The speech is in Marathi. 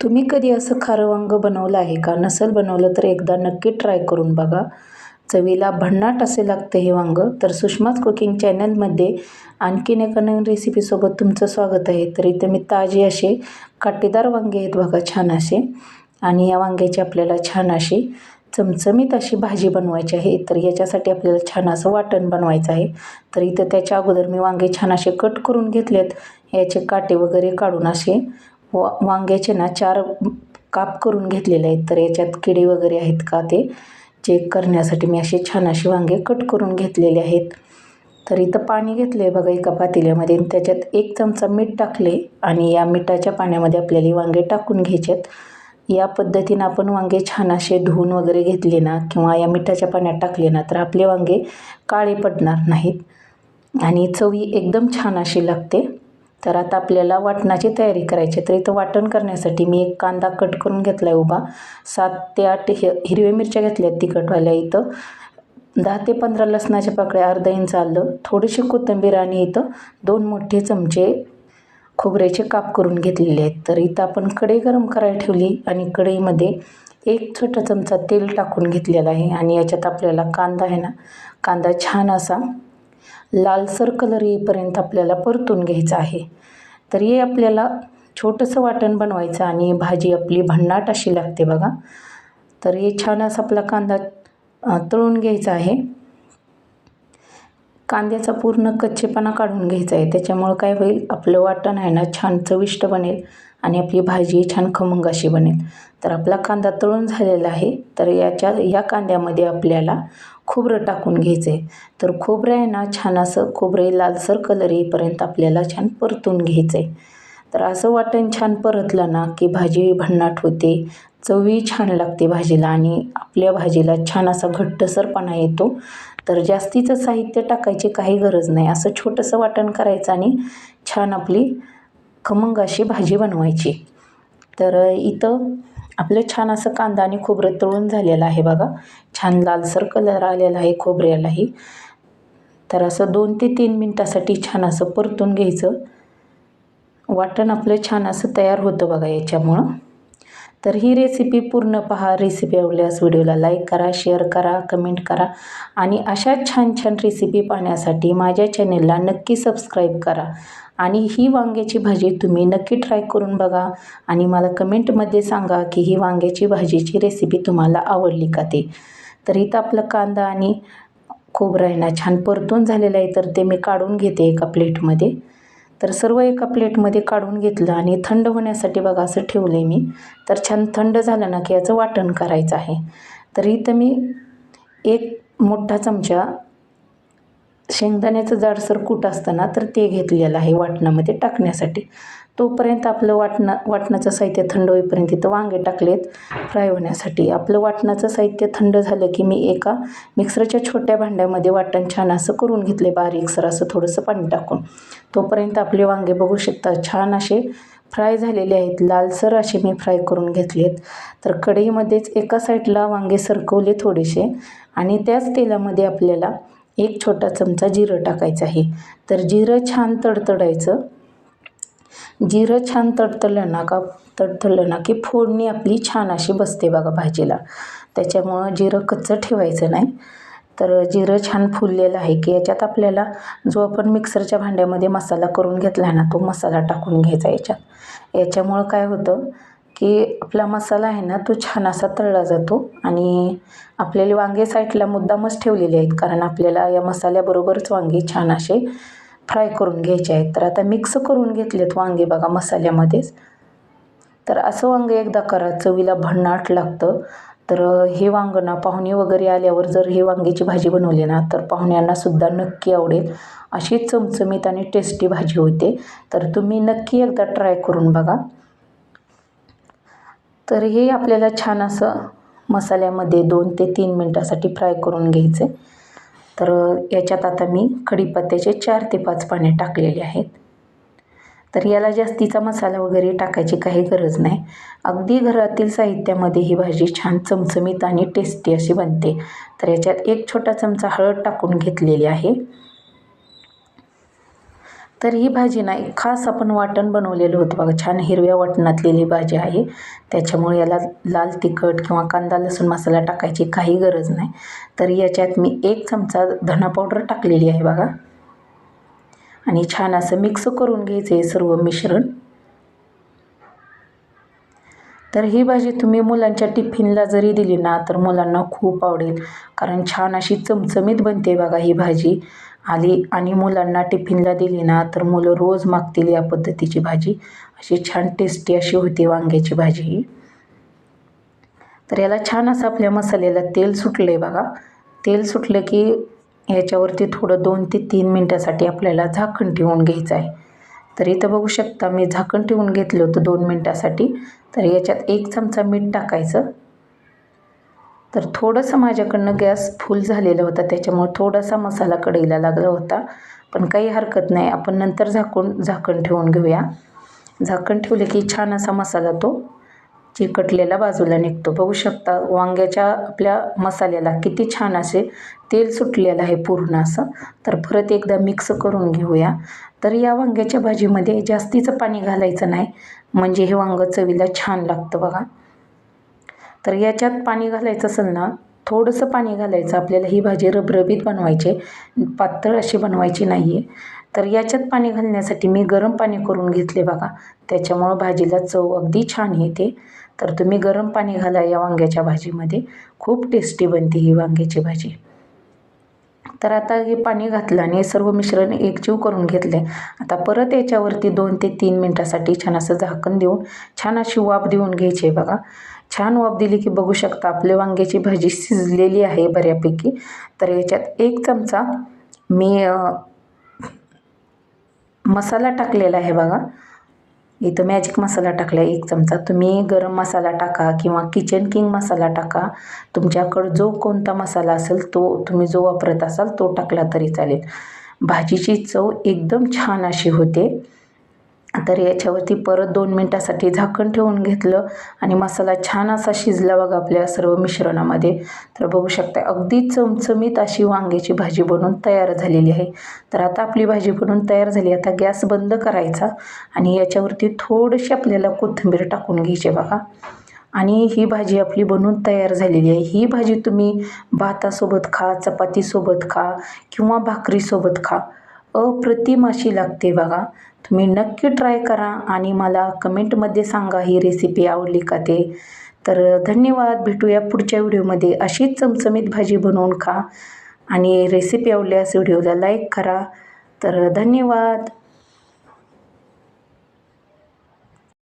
तुम्ही कधी असं खारं वांगं बनवलं आहे का? नसेल बनवलं तर एकदा नक्की ट्राय करून बघा. चवीला भन्नाट असे लागते हे वांगं. तर सुषमाज कुकिंग चॅनलमध्ये आणखीन एका नवीन रेसिपीसोबत तुमचं स्वागत आहे. तर इथे मी ताजे असे काटेदार वांगे आहेत बघा, छान असे. आणि या वांग्याची आपल्याला छान अशी चमचमीत अशी भाजी बनवायची आहे. तर याच्यासाठी आपल्याला छान असं वाटण बनवायचं आहे. तर इथं त्याच्या अगोदर मी वांगे छान असे कट करून घेतलेत. याचे काटे वगैरे काढून असे वांग्याचे ना 4 काप करून घेतलेले आहेत. तर याच्यात किडे वगैरे आहेत का ते चेक करण्यासाठी मी असे छान असे वांगे कट करून घेतलेले आहेत. तर इथं पाणी घेतलं आहे बघा एका पातेल्यामध्ये, त्याच्यात 1 चमचा मीठ टाकले आणि या मिठाच्या पाण्यामध्ये आपल्याला वांगे टाकून घ्यायचे आहेत. या पद्धतीनं आपण वांगे छान असे धुवून वगैरे घेतले ना किंवा या मिठाच्या पाण्यात टाकले ना तर आपले वांगे काळे पडणार नाहीत आणि चवी एकदम छान अशी लागते. तर आता आपल्याला वाटणाची तयारी करायची. तर इथं वाटण करण्यासाठी मी 1 कांदा कट करून घेतला आहे उभा, 7 ते 8 हिरव्या मिरच्या घेतल्या आहेत तिखटवाल्या, इथं 10 ते 15 लसणाच्या पाकळ्या, अर्धा इंच आलं, थोडीशी कोथिंबीर आणि इथं 2 मोठे चमचे खोबऱ्याचे काप करून घेतलेले आहेत. तर इथं आपण कढई गरम करायला ठेवली आणि कढईमध्ये 1 छोटा चमचा तेल टाकून घेतलेला आहे आणि याच्यात आपल्याला कांदा आहे ना, कांदा छान असा लालसर कलर येईपर्यंत आपल्याला परतून घ्यायचं आहे. तर हे आपल्याला छोटंसं वाटण बनवायचं आणि भाजी आपली भन्नाट अशी लागते बघा. तर हे छान असा आपला कांदा तळून घ्यायचा आहे. कांद्याचा पूर्ण कच्चेपणा काढून घ्यायचा आहे. त्याच्यामुळं काय होईल, आपलं वाटण आहे ना छान चविष्ट बनेल आणि आपली भाजी छान खमंग अशी बनेल. तर आपला कांदा तळून झालेला आहे. तर या कांद्यामध्ये आपल्याला खोबरं टाकून घ्यायचं आहे. तर खोबरं आहे ना छान असं खोबरं लालसर कलर येईपर्यंत आपल्याला छान परतून घ्यायचं आहे. तर असं वाटण छान परतलं ना की भाजी भन्नाट होते, चवी छान लागते भाजीला आणि आपल्या भाजीला छान असा घट्टसरपणा येतो. तर जास्तीचं साहित्य टाकायची काही गरज नाही. असं छोटंसं वाटण करायचं आणि छान आपली खमंग अशी भाजी बनवायची. तर इथं आपलं छान असं कांदा आणि खोबरं तळून झालेलं आहे बघा. छान लालसर कलर आलेला आहे खोबऱ्यालाही. तर असं 2 ते 3 मिनटासाठी छान असं परतून घ्यायचं. वाटण आपलं छान असं तयार होतं बघा याच्यामुळं. तर ही रेसिपी पूर्ण पहा. रेसिपी आवडल्यास व्हिडिओला लाईक करा, शेअर करा, कमेंट करा आणि अशा छान छान रेसिपी पाहण्यासाठी माझ्या चॅनेलला नक्की सबस्क्राईब करा. आणि ही वांग्याची भाजी तुम्ही नक्की ट्राय करून बघा आणि मला कमेंटमध्ये सांगा की ही वांग्याची भाजीची रेसिपी तुम्हाला आवडली का ते. तर इथं आपलं कांदा आणि खोबरं आहे ना छान परतून झालेलं आहे. तर ते मी काढून घेते एका प्लेटमध्ये. तर सर्व एका प्लेटमध्ये काढून घेतलं आणि थंड होण्यासाठी बघा असं ठेवलं आहे मी. तर छान थंड झालं ना की याचं वाटण करायचं आहे. तर इथं मी 1 मोठा चमचा शेंगदाण्याचं जाडसर कूट असतं ना तर ते घेतलेलं आहे वाटणामध्ये टाकण्यासाठी. तोपर्यंत आपलं वाटणाचं साहित्य थंड होईपर्यंत इथं वांगे टाकलेत फ्राय होण्यासाठी. आपलं वाटणाचं साहित्य थंड झालं की मी एका मिक्सरच्या छोट्या भांड्यामध्ये वाटण छान असं करून घेतले, बारीकसर असं थोडंसं पाणी टाकून. तोपर्यंत आपले वांगे बघू शकता छान असे फ्राय झालेले आहेत, लालसर असे मी फ्राय करून घेतलेत. तर कढईमध्येच एका साईडला वांगे सरकवले थोडेसे आणि त्याच तेलामध्ये आपल्याला 1 छोटा चमचा जिरं टाकायचं आहे. तर जिरं छान तडतडायचं. जिरं छान तडतडलं ना की फोडणी आपली छान अशी बसते बघा भाजीला. त्याच्यामुळं जिरं कच्चं ठेवायचं नाही. तर जिरं छान फुललेलं आहे की याच्यात आपल्याला जो आपण मिक्सरच्या भांड्यामध्ये मसाला करून घेतला आहे ना तो मसाला टाकून घ्यायचा याच्यात. याच्यामुळं काय होतं की आपला मसाला आहे ना तो छान असा तळला जातो आणि आपल्याला वांगे साईडला मुद्दामच ठेवलेले आहेत कारण आपल्याला या मसाल्याबरोबरच वांगे छान असे फ्राय करून घ्यायचे आहेत. तर आता मिक्स करून घेतलेत वांगे बघा मसाल्यामध्येच. तर असं वांगे एकदा करा, चवीला भन्नाट लागतं. तर हे वांगं ना पाहुणे वगैरे आल्यावर जर हे वांग्याची भाजी बनवली ना तर पाहुण्यांना सुद्धा नक्की आवडेल. अशी चमचमीत आणि टेस्टी भाजी होते. तर तुम्ही नक्की एकदा ट्राय करून बघा. तर हे आपल्याला छान असं मसाल्यामध्ये 2 ते 3 मिनटासाठी फ्राय करून घ्यायचे. तर याच्यात आता मी कढीपत्त्याचे 4 ते 5 पाने टाकलेले आहेत. तर याला जास्तीचा मसाला वगैरे टाकायची काही गरज नाही. अगदी घरातील साहित्यामध्ये ही भाजी छान चमचमीत आणि टेस्टी अशी बनते. तर याच्यात 1 छोटा चमचा हळद टाकून घेतलेली आहे. तर ही भाजी ना एक खास आपण वाटण बनवलेलं होतं बघा, छान हिरव्या वाटणातली ही भाजी आहे. त्याच्यामुळे याला लाल तिखट किंवा कांदा लसूण मसाला टाकायची काही गरज नाही. तर याच्यात मी 1 चमचा धना पावडर टाकलेली आहे बघा. आणि छान असं मिक्स करून घ्यायचं आहे सर्व मिश्रण. तर ही भाजी तुम्ही मुलांच्या टिफिनला जरी दिली ना तर मुलांना खूप आवडेल, कारण छान अशी चमचमीत बनते बघा ही भाजी. आणि मुलांना टिफिनला दिली ना तर मुलं रोज मागतील या पद्धतीची भाजी. अशी छान टेस्टी अशी होती वांग्याची भाजी ही. तर याला छान असं आपल्या मसाल्याला तेल सुटलं आहे बघा. तेल सुटलं की याच्यावरती थोडं 2 ते 3 मिनटासाठी आपल्याला झाकण ठेवून घ्यायचं आहे. तर इथं बघू शकता मी झाकण ठेवून घेतलं होतं 2 मिनटासाठी. तर याच्यात 1 चमचा मीठ टाकायचं. तर थोडंसं माझ्याकडनं गॅस फुल झालेला होता, त्याच्यामुळे थोडासा मसाला कढईला लागला होता. पण काही हरकत नाही, आपण नंतर झाकण ठेवून घेऊया. झाकण ठेवले की छान असा मसाला तो चिकटलेला बाजूला निघतो. बघू शकता वांग्याच्या आपल्या मसाल्याला किती छान असे तेल सुटलेलं आहे पूर्ण असं. तर परत एकदा मिक्स करून घेऊया. तर या वांग्याच्या भाजीमध्ये जास्तीचं पाणी घालायचं नाही, म्हणजे हे वांगं चवीला छान लागतं बघा. तर याच्यात पाणी घालायचं असेल ना, थोडंसं पाणी घालायचं. आपल्याला ही भाजी रबरबीत बनवायची, पातळ अशी बनवायची नाही आहे. तर याच्यात पाणी घालण्यासाठी मी गरम पाणी करून घेतले बघा. त्याच्यामुळं भाजीला चव अगदी छान येते. तर तुम्ही गरम पाणी घाला या वांग्याच्या भाजीमध्ये, खूप टेस्टी बनते ही वांग्याची भाजी. तर आता हे पाणी घातलं आणि सर्व मिश्रण एकजीव करून घेतले. आता परत याच्यावरती 2 ते 3 मिनटासाठी छान असं झाकण देऊन छान अशी वाफ देऊन घ्यायची आहे बघा. छान वाफ दिली की बघू शकता आपली वांग्याची भाजी शिजलेली आहे बऱ्यापैकी. तर याच्यात 1 चमचा मी मसाला टाकलेला आहे बघा. इथं मॅजिक मसाला टाकला आहे 1 चमचा. तुम्ही गरम मसाला टाका किंवा किचन किंग मसाला टाका. तुमच्याकडं जो कोणता मसाला असेल तो तुम्ही जो वापरत असाल तो टाकला तरी चालेल. भाजीची चव एकदम छान अशी होते. तर याच्यावरती परत 2 मिनटासाठी झाकण ठेवून घेतलं आणि मसाला छान असा शिजला बघा आपल्या सर्व मिश्रणामध्ये. तर बघू शकता अगदी चमचमीत अशी वांग्याची भाजी बनवून तयार झालेली आहे. तर आता आपली भाजी बनवून तयार झाली. आता गॅस बंद करायचा आणि याच्यावरती थोडीशी आपल्याला कोथिंबीर टाकून घ्यायची बघा. आणि ही भाजी आपली बनवून तयार झालेली आहे. ही भाजी तुम्ही भातासोबत खा, चपातीसोबत खा किंवा भाकरीसोबत खा, अप्रतिम अशी लागते बघा. तुम्ही नक्की ट्राय करा आणि मला कमेंटमध्ये सांगा ही रेसिपी आवडली का ते. तर धन्यवाद. भेटूया पुढच्या व्हिडिओमध्ये. अशीच चमचमीत भाजी बनवून खा आणि रेसिपी आवडल्यास व्हिडिओला लाईक करा. तर धन्यवाद.